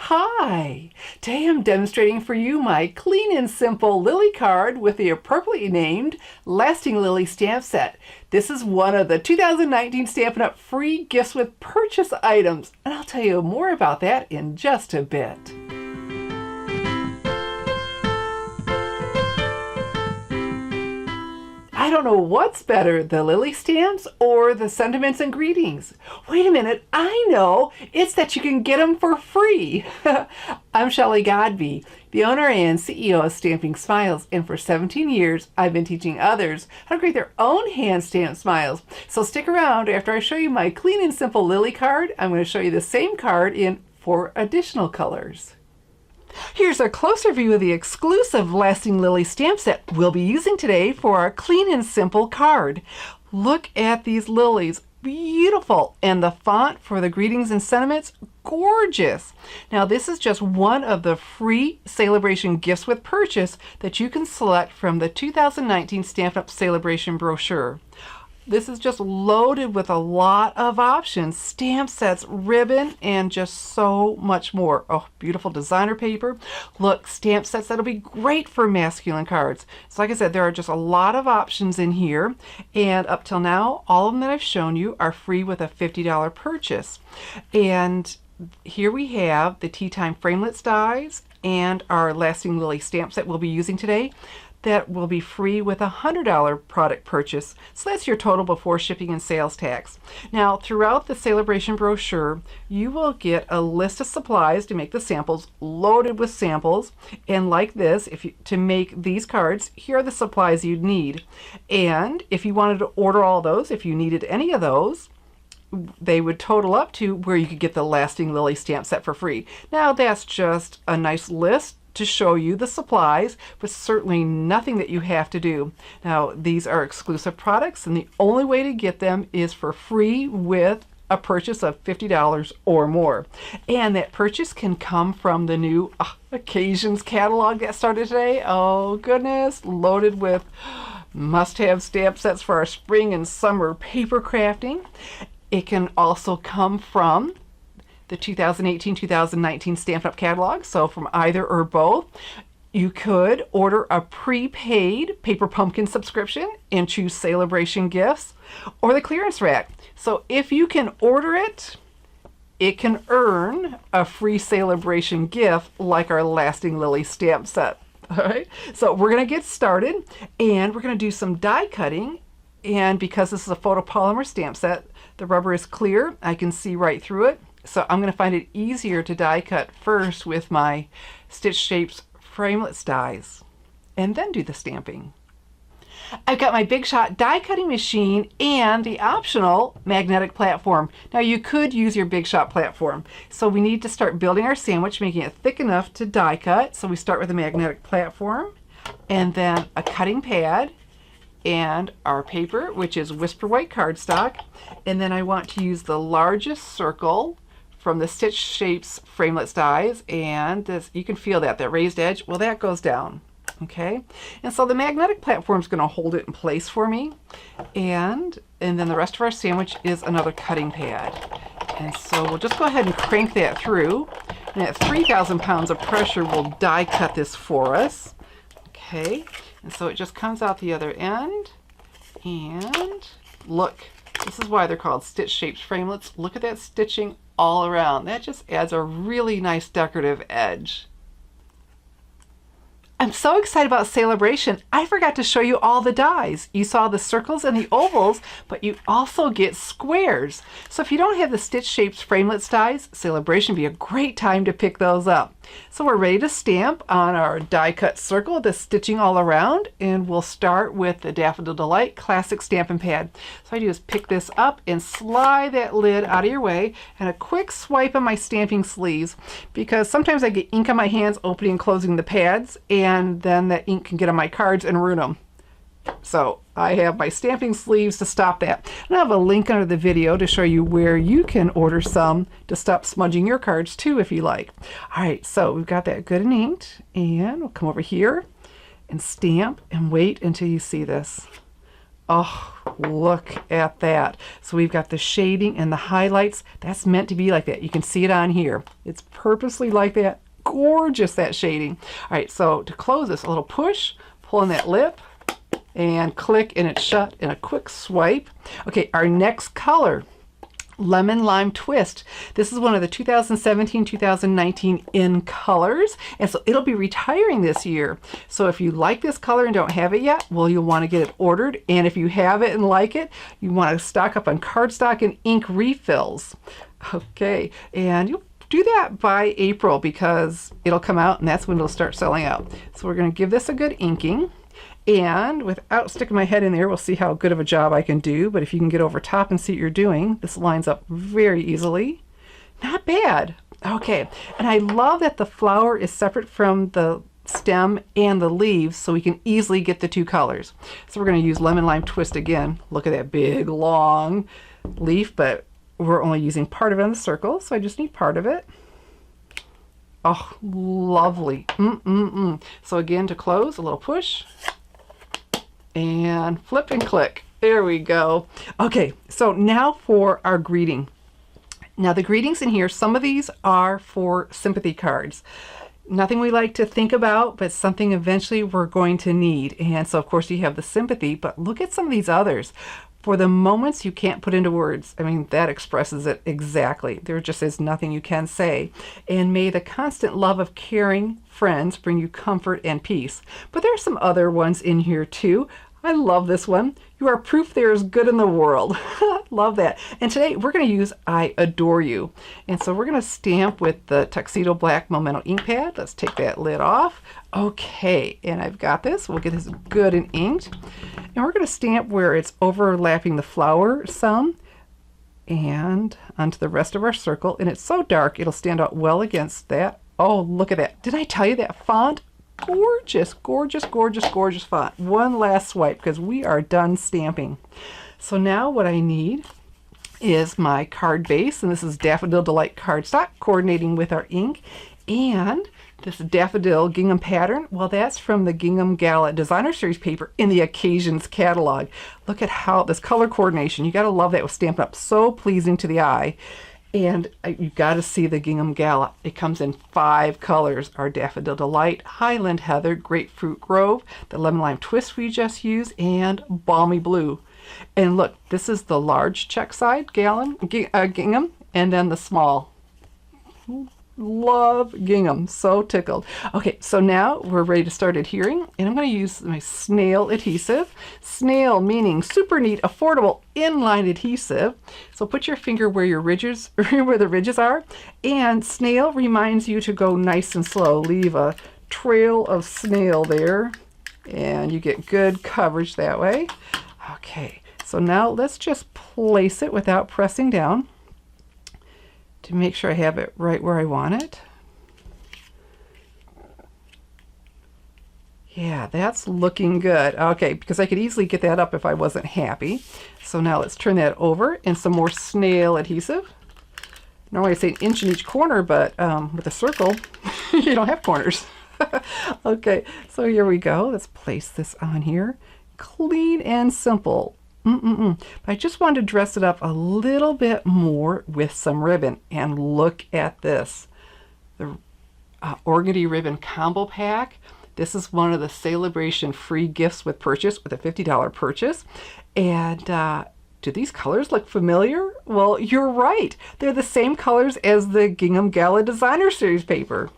Hi! Today I'm demonstrating for you my clean and simple lily card with the appropriately named Lasting Lily stamp set. This is one of the 2019 Stampin' Up! Free gifts with purchase items, and I'll tell you more about that in just a bit. I don't know what's better, the lily stamps or the sentiments and greetings. Wait a minute, I know! It's that you can get them for free! I'm Shelley Godby, the owner and CEO of Stamping Smiles, and for 17 years I've been teaching others how to create their own hand-stamped smiles. So stick around. After I show you my clean and simple lily card, I'm going to show you the same card in 4 additional colors. Here's a closer view of the exclusive Lasting Lily stamp set we'll be using today for our clean and simple card. Look at these lilies, beautiful, and the font for the greetings and sentiments, gorgeous. Now this is just one of the free celebration gifts with purchase that you can select from the 2019 Stampin' Up! Celebration brochure. This is just loaded with a lot of options, stamp sets, ribbon, and just so much more. Oh, beautiful designer paper. Look, stamp sets that'll be great for masculine cards. So like I said, there are just a lot of options in here, and up till now, all of them that I've shown you are free with a $50 purchase. And here we have the Tea Time Framelits dies and our Lasting Lily stamp set we'll be using today. That will be free with a $100 product purchase. So that's your total before shipping and sales tax. Now, throughout the celebration brochure, you will get a list of supplies to make the samples, loaded with samples. And like this, to make these cards, here are the supplies you'd need. And if you wanted to order all those, if you needed any of those, they would total up to where you could get the Lasting Lily stamp set for free. Now, that's just a nice list to show you the supplies, but certainly nothing that you have to do. Now, these are exclusive products, and the only way to get them is for free with a purchase of $50 or more. And that purchase can come from the new Occasions catalog that started today. Oh goodness, loaded with must-have stamp sets for our spring and summer paper crafting. It can also come from the 2018-2019 Stampin' Up! Catalog, so from either or both. You could order a prepaid Paper Pumpkin subscription and choose celebration gifts, or the clearance rack. So if you can order it, it can earn a free celebration gift like our Lasting Lily stamp set. All right, so we're going to get started, and we're going to do some die cutting. And because this is a photopolymer stamp set, the rubber is clear. I can see right through it. So I'm going to find it easier to die cut first with my Stitch Shapes Framelits dies, and then do the stamping. I've got my Big Shot die cutting machine and the optional magnetic platform. Now you could use your Big Shot platform. So we need to start building our sandwich, making it thick enough to die cut. So we start with a magnetic platform, and then a cutting pad, and our paper, which is Whisper White cardstock. And then I want to use the largest circle from the Stitch Shapes Framelits dies, and this, you can feel that raised edge, well, that goes down, okay? And so the magnetic platform is going to hold it in place for me, and then the rest of our sandwich is another cutting pad. And so we'll just go ahead and crank that through, and at 3,000 pounds of pressure we'll die cut this for us, okay? And so it just comes out the other end, and look, this is why they're called Stitch Shapes Framelits. Look at that stitching all around. That just adds a really nice decorative edge. I'm so excited about celebration, I forgot to show you all the dies. You saw the circles and the ovals, but you also get squares. So if you don't have the Stitch Shapes Framelits dies, celebration would be a great time to pick those up. So we're ready to stamp on our die cut circle, the stitching all around, and we'll start with the Daffodil Delight Classic Stampin' Pad. So I do is pick this up and slide that lid out of your way, and a quick swipe on my stamping sleeves, because sometimes I get ink on my hands opening and closing the pads, and then that ink can get on my cards and ruin them. So I have my stamping sleeves to stop that. And I have a link under the video to show you where you can order some to stop smudging your cards too if you like. All right, so we've got that good and inked, and we'll come over here and stamp and wait until you see this. Oh, look at that. So we've got the shading and the highlights. That's meant to be like that. You can see it on here. It's purposely like that. Gorgeous, that shading. All right, so to close this, a little push, pull in that lip, and click, and it's shut in a quick swipe. Okay, our next color, Lemon Lime Twist. This is one of the 2017-2019 in colors, and so it'll be retiring this year. So if you like this color and don't have it yet, well, you'll want to get it ordered. And if you have it and like it, you want to stock up on cardstock and ink refills. Okay, and you do that by April because it'll come out and that's when it'll start selling out. So we're going to give this a good inking. And without sticking my head in there, we'll see how good of a job I can do. But if you can get over top and see what you're doing, this lines up very easily. Not bad. Okay, and I love that the flower is separate from the stem and the leaves, so we can easily get the two colors. So we're going to use Lemon Lime Twist again. Look at that big, long leaf, but we're only using part of it on the circle, so I just need part of it. Oh, lovely. So again, to close, a little push. And flip and click. There we go. Okay, so now for our greeting. Now the greetings in here, some of these are for sympathy cards. Nothing we like to think about, but something eventually we're going to need. And so of course you have the sympathy, but look at some of these others. For the moments you can't put into words. I mean, that expresses it exactly. There just is nothing you can say. And may the constant love of caring friends bring you comfort and peace. But there are some other ones in here too. I love this one. You are proof there is good in the world. Love that. And today we're going to use I Adore You. And so we're going to stamp with the Tuxedo Black Memento ink pad. Let's take that lid off. Okay, and I've got this. We'll get this good and inked. And we're going to stamp where it's overlapping the flower some and onto the rest of our circle. And it's so dark, it'll stand out well against that. Oh, look at that. Did I tell you that font? Gorgeous, gorgeous, gorgeous, gorgeous font. One last swipe because we are done stamping. So now what I need is my card base, and this is Daffodil Delight cardstock, coordinating with our ink, and this Daffodil gingham pattern. Well, that's from the Gingham Gala Designer Series paper in the Occasions catalog. Look at how this color coordination. You got to love that with Stampin' Up. So pleasing to the eye. And you got to see the Gingham Gala. It comes in 5 colors. Our Daffodil Delight, Highland Heather, Grapefruit Grove, the Lemon Lime Twist we just used, and Balmy Blue. And look, this is the large check side gingham, and then the small. Love gingham, so tickled. Okay, so now we're ready to start adhering, and I'm going to use my SNAIL adhesive. SNAIL meaning super neat, affordable inline adhesive. So put your finger where your ridges, where the ridges are, and SNAIL reminds you to go nice and slow. Leave a trail of snail there, and you get good coverage that way. Okay, so now let's just place it without pressing down to make sure I have it right where I want it. Yeah, that's looking good. Okay, because I could easily get that up if I wasn't happy. So now let's turn that over and some more SNAIL adhesive. Normally I say an inch in each corner, but with a circle, you don't have corners. Okay, so here we go. Let's place this on here. Clean and simple. But I just wanted to dress it up a little bit more with some ribbon. And look at this. The Organdy Ribbon Combo Pack. This is one of the Celebration free gifts with purchase, with a $50 purchase. And do these colors look familiar? Well, you're right. They're the same colors as the Gingham Gala Designer Series paper.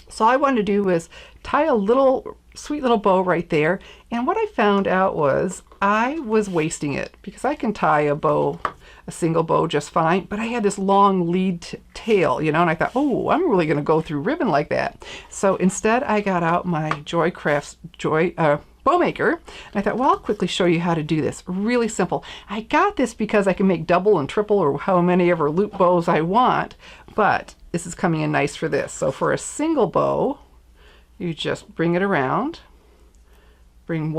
So all I wanted to do was tie a little sweet little bow right there. And what I found out was I was wasting it because I can tie a bow, a single bow just fine, but I had this long lead tail, you know, and I thought, oh, I'm really going to go through ribbon like that. So instead I got out my Joycrafts bow maker, and I thought, well, I'll quickly show you how to do this. Really simple. I got this because I can make double and triple or how many ever loop bows I want, but this is coming in nice for this. So for a single bow, you just bring it around, bring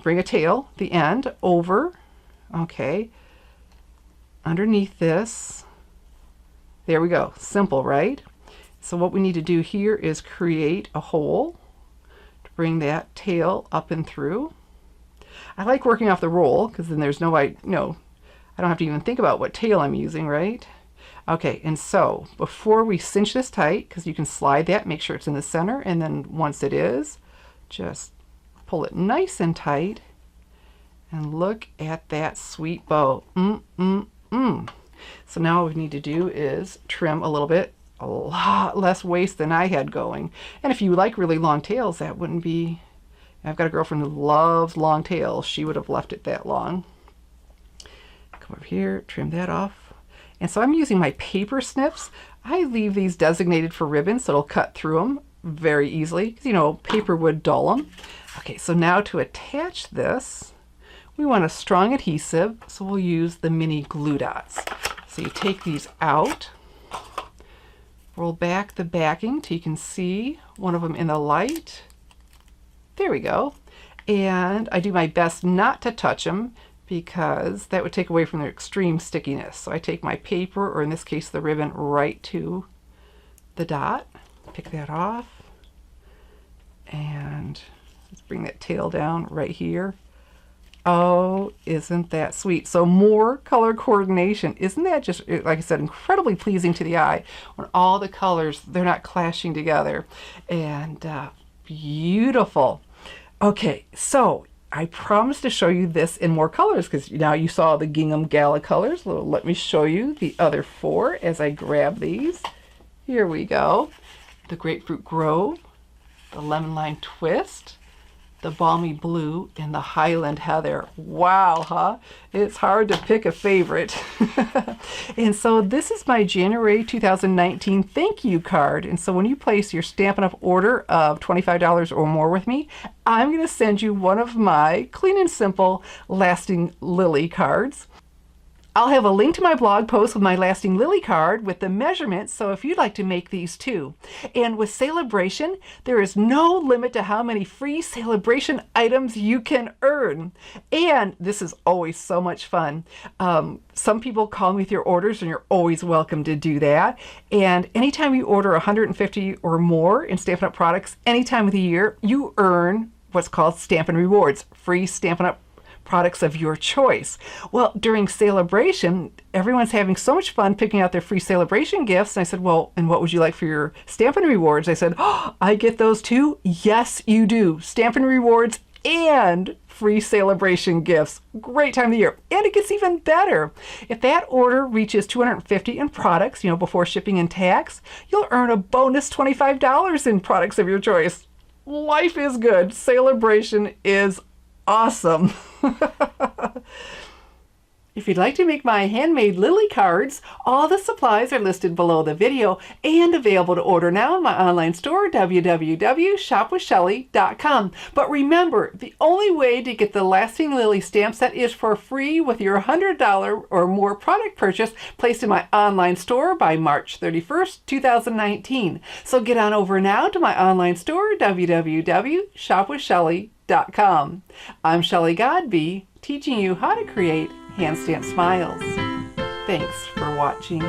a tail, the end, over, okay, underneath this. There we go. Simple, right? So what we need to do here is create a hole to bring that tail up and through. I like working off the roll because then there's no, I don't have to even think about what tail I'm using, right? Okay, and so before we cinch this tight, because you can slide that, make sure it's in the center, and then once it is, just pull it nice and tight, and look at that sweet bow. So now what we need to do is trim a little bit, a lot less waste than I had going. And if you like really long tails, that wouldn't be, I've got a girlfriend who loves long tails. She would have left it that long. Come over here, trim that off. And so I'm using my paper snips. I leave these designated for ribbons, so it'll cut through them very easily, because you know, paper would dull them. Okay, so now to attach this, we want a strong adhesive, so we'll use the mini glue dots. So you take these out, roll back the backing till you can see one of them in the light. There we go. And I do my best not to touch them because that would take away from their extreme stickiness. So I take my paper, or in this case the ribbon, right to the dot, pick that off, and let's bring that tail down right here. Oh, isn't that sweet? So more color coordination. Isn't that just, like I said, incredibly pleasing to the eye when all the colors, they're not clashing together. And beautiful. Okay, so I promised to show you this in more colors because now you saw the gingham gala colors. Let me show you the other four as I grab these. Here we go. The Grapefruit Grove, the Lemon Lime Twist, the Balmy Blue, and the Highland Heather. Wow, huh? It's hard to pick a favorite. And so this is my January 2019 thank you card. And so when you place your Stampin' Up! Order of $25 or more with me, I'm going to send you one of my clean and simple Lasting Lily cards. I'll have a link to my blog post with my Lasting Lily card with the measurements, so if you'd like to make these too. And with Celebration, there is no limit to how many free Celebration items you can earn. And this is always so much fun. Some people call me with your orders, and you're always welcome to do that. And anytime you order 150 or more in Stampin' Up! Products, any time of the year, you earn what's called Stampin' Rewards, free Stampin' Up! Products of your choice. Well, during Celebration, everyone's having so much fun picking out their free Celebration gifts. And I said, well, and what would you like for your Stampin' Rewards? I said, oh, I get those too? Yes, you do. Stampin' Rewards and free Celebration gifts. Great time of the year. And it gets even better. If that order reaches $250 in products, before shipping and tax, you'll earn a bonus $25 in products of your choice. Life is good. Celebration is awesome. If you'd like to make my handmade lily cards, all the supplies are listed below the video and available to order now in my online store, www.shopwithshelly.com. But remember, the only way to get the Lasting Lily stamp set is for free with your $100 or more product purchase placed in my online store by March 31st, 2019. So get on over now to my online store, www.shopwithshelly.com. I'm Shelly Godbee, teaching you how to create hand stamped smiles. Thanks for watching.